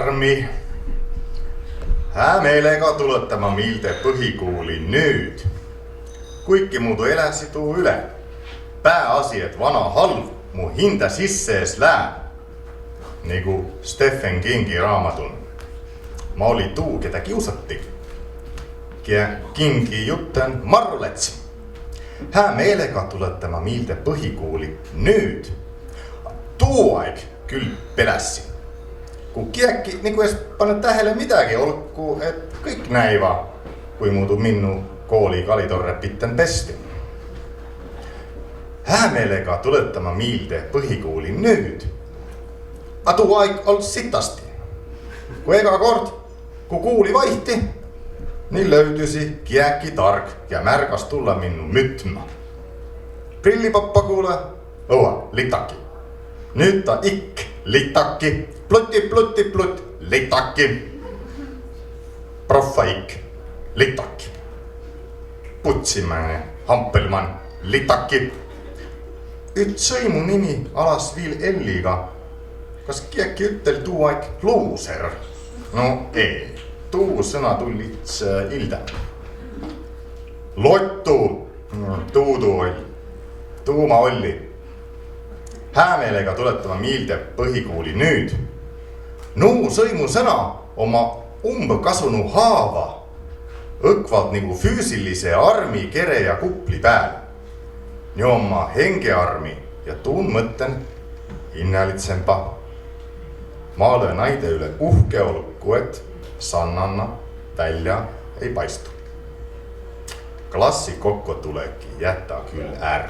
armi. Hää meelega tulettama miltä põhikooli nüüd. Kuikki muudu eläsi tuu üle. Pääasiat vana halv mu hinda sisse ees lää. Nagu Stephen Kingi raamatun. Ma oli tuu, keda kiusatti. Kingi jutten marrulets. Hää meelega tulettama miltä põhikooli nüüd. Tuu aeg küll pelässi. Kun kiekki niinku ees panna tähele midagi, olku et kõik näiva, kui muudu minnu kooli kalitorre pitten pesti. Hää meelega tulettama miltä põhikooli nüüd. A tuu aeg ol sitasti. Kui ega kord, ku kuuli vaihti, nii löydüsi kiäki tark ja märgas tulla minnu mütma. Prillipappa kuule, õua, litaki. Nüüd ta ikk litaki, plutt, litaki. Proffa ikk, litaki. Putsimane, hampelman, litaki. Üt sõimu nimi alas viil Elliga. Kas kiäki ütel tuu aeg luuser? No ei, tuu sõna tullits ilda. Lottu, tuudu oli, tuuma oli. Hää meelega tulettama miltä põhikooli nüüd. Nuu sõimu sõna oma kasunu haava. Õkvalt nagu füüsilise armi, kere ja kupli pääl. Nii oma hengearmi ja tuun mõtten hinnalitsempa. Ma olen naide üle uhke olku, et sannanna välja ei paistu. Klassi kokko tuleki jätta küll är.